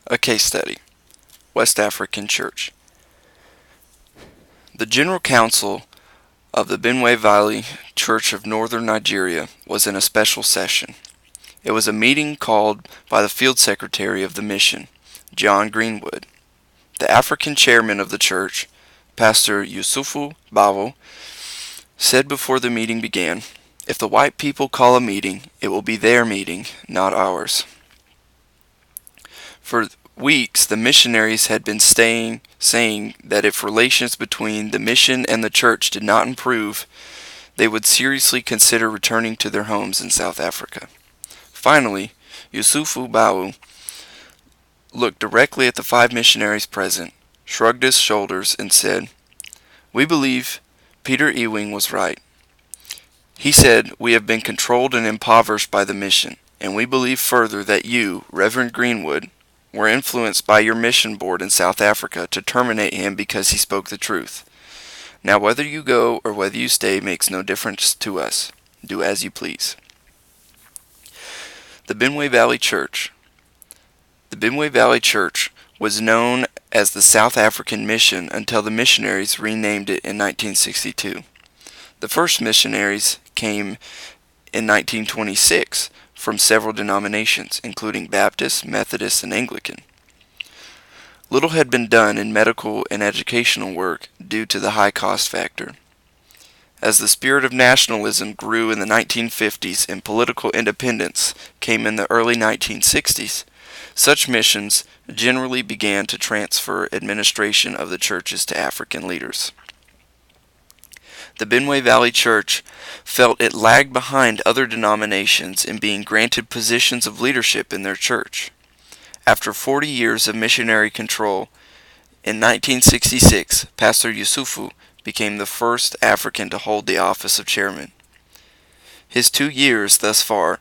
A case study. West African Church. The General Council of the Benue Valley Church of Northern Nigeria was in a special session. It was a meeting called by the field secretary of the mission, John Greenwood. The African chairman of the church, Pastor Yusufu Bawo, said before the meeting began, "If the white people call a meeting, it will be their meeting, not ours." For weeks, the missionaries had been saying that if relations between the mission and the church did not improve, they would seriously consider returning to their homes in South Africa. Finally, Yusufu Bawu looked directly at the 5 missionaries present, shrugged his shoulders, and said, "We believe Peter Ewing was right. He said, we have been controlled and impoverished by the mission, and we believe further that you, Reverend Greenwood, were influenced by your mission board in South Africa to terminate him because he spoke the truth. Now whether you go or whether you stay makes no difference to us. Do as you please." The Benue Valley Church. The Benue Valley Church was known as the South African Mission until the missionaries renamed it in 1962. The first missionaries came in 1926 from several denominations, including Baptist, Methodist, and Anglican. Little had been done in medical and educational work due to the high cost factor. As the spirit of nationalism grew in the 1950s and political independence came in the early 1960s, such missions generally began to transfer administration of the churches to African leaders. The Benue Valley Church felt it lagged behind other denominations in being granted positions of leadership in their church. After 40 years of missionary control, in 1966, Pastor Yusufu became the first African to hold the office of chairman. His 2 years thus far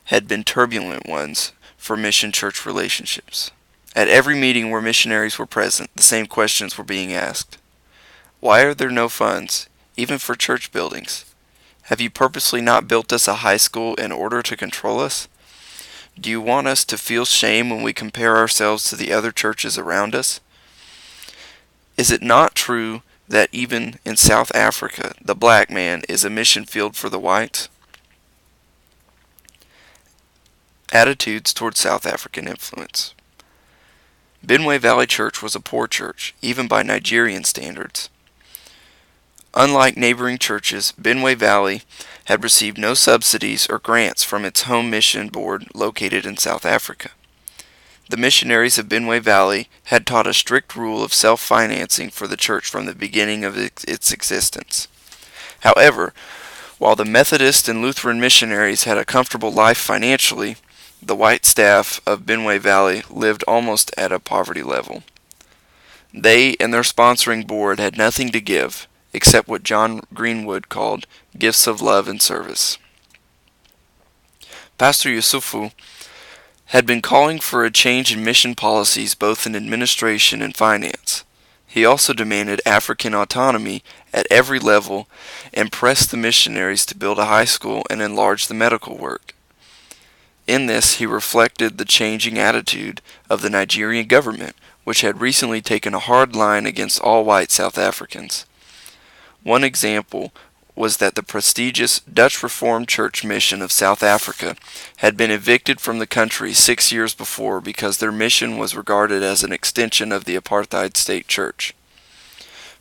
had been turbulent ones for mission-church relationships. At every meeting where missionaries were present, the same questions were being asked. Why are there no funds, even for church buildings? Have you purposely not built us a high school in order to control us? Do you want us to feel shame when we compare ourselves to the other churches around us? Is it not true that even in South Africa, the black man is a mission field for the whites? Attitudes toward South African influence. Benue Valley Church was a poor church, even by Nigerian standards. Unlike neighboring churches, Benue Valley had received no subsidies or grants from its home mission board located in South Africa. The missionaries of Benue Valley had taught a strict rule of self-financing for the church from the beginning of its existence. However, while the Methodist and Lutheran missionaries had a comfortable life financially, the white staff of Benue Valley lived almost at a poverty level. They and their sponsoring board had nothing to give, except what John Greenwood called gifts of love and service. Pastor Yusufu had been calling for a change in mission policies both in administration and finance. He also demanded African autonomy at every level and pressed the missionaries to build a high school and enlarge the medical work. In this, he reflected the changing attitude of the Nigerian government, which had recently taken a hard line against all white South Africans. One example was that the prestigious Dutch Reformed Church Mission of South Africa had been evicted from the country 6 years before because their mission was regarded as an extension of the apartheid state church.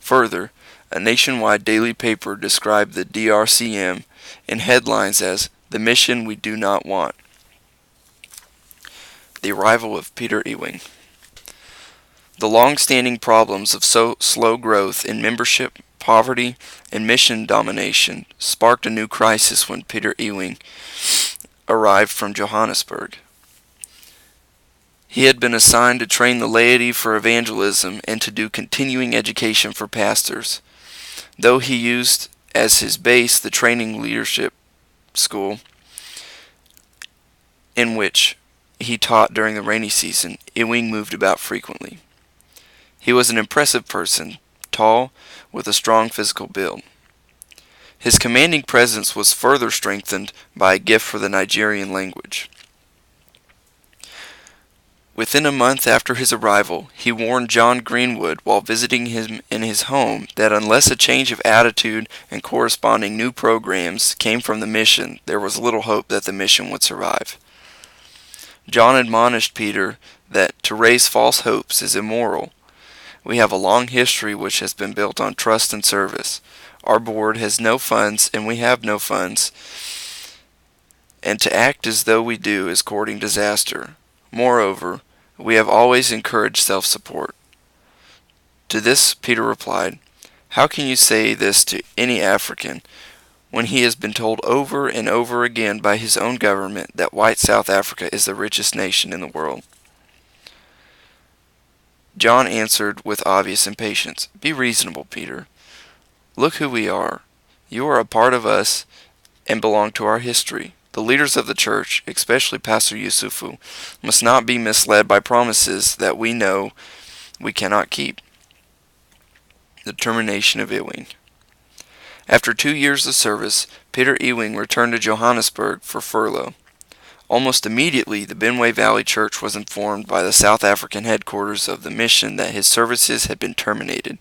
Further, a nationwide daily paper described the DRCM in headlines as "the mission we do not want." The arrival of Peter Ewing. The long-standing problems of slow growth in membership, poverty, and mission domination sparked a new crisis when Peter Ewing arrived from Johannesburg. He had been assigned to train the laity for evangelism and to do continuing education for pastors. Though he used as his base the training leadership school in which he taught during the rainy season, Ewing moved about frequently. He was an impressive person, tall, with a strong physical build. His commanding presence was further strengthened by a gift for the Nigerian language. Within a month after his arrival, he warned John Greenwood while visiting him in his home that unless a change of attitude and corresponding new programs came from the mission, there was little hope that the mission would survive. John admonished Peter that to raise false hopes is immoral. We have a long history which has been built on trust and service. Our board has no funds and we have no funds, and to act as though we do is courting disaster. Moreover, we have always encouraged self-support. To this Peter replied, "How can you say this to any African when he has been told over and over again by his own government that white South Africa is the richest nation in the world?" John answered with obvious impatience, "Be reasonable, Peter. Look who we are. You are a part of us and belong to our history. The leaders of the church, especially Pastor Yusufu, must not be misled by promises that we know we cannot keep." The termination of Ewing. After 2 years of service, Peter Ewing returned to Johannesburg for furlough. Almost immediately, the Benway Valley Church was informed by the South African headquarters of the mission that his services had been terminated.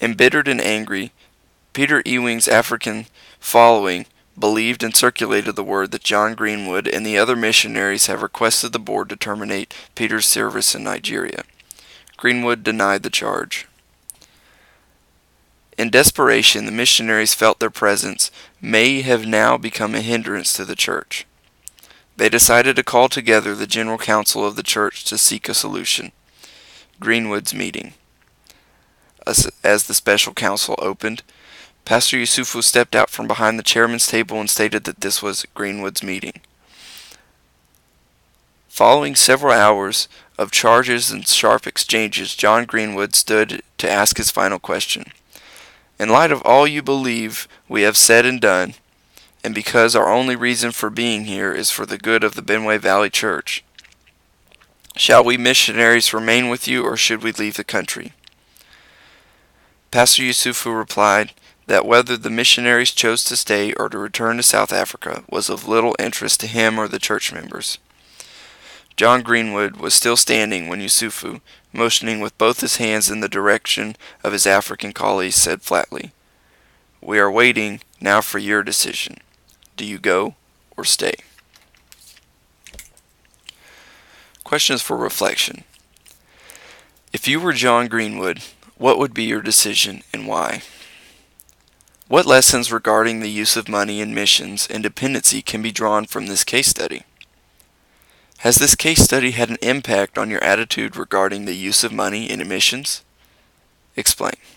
Embittered and angry, Peter Ewing's African following believed and circulated the word that John Greenwood and the other missionaries have requested the board to terminate Peter's service in Nigeria. Greenwood denied the charge. In desperation, the missionaries felt their presence may have now become a hindrance to the church. They decided to call together the General Council of the church to seek a solution. Greenwood's meeting. As the special council opened, Pastor Yusufu stepped out from behind the chairman's table and stated that this was Greenwood's meeting. Following several hours of charges and sharp exchanges, John Greenwood stood to ask his final question. "In light of all you believe we have said and done, and because our only reason for being here is for the good of the Benway Valley Church, shall we missionaries remain with you or should we leave the country?" Pastor Yusufu replied that whether the missionaries chose to stay or to return to South Africa was of little interest to him or the church members. John Greenwood was still standing when Yusufu, motioning with both his hands in the direction of his African colleagues, said flatly, "We are waiting now for your decision. Do you go or stay?" Questions for reflection. If you were John Greenwood, what would be your decision and why? What lessons regarding the use of money in missions and dependency can be drawn from this case study? Has this case study had an impact on your attitude regarding the use of money in missions? Explain.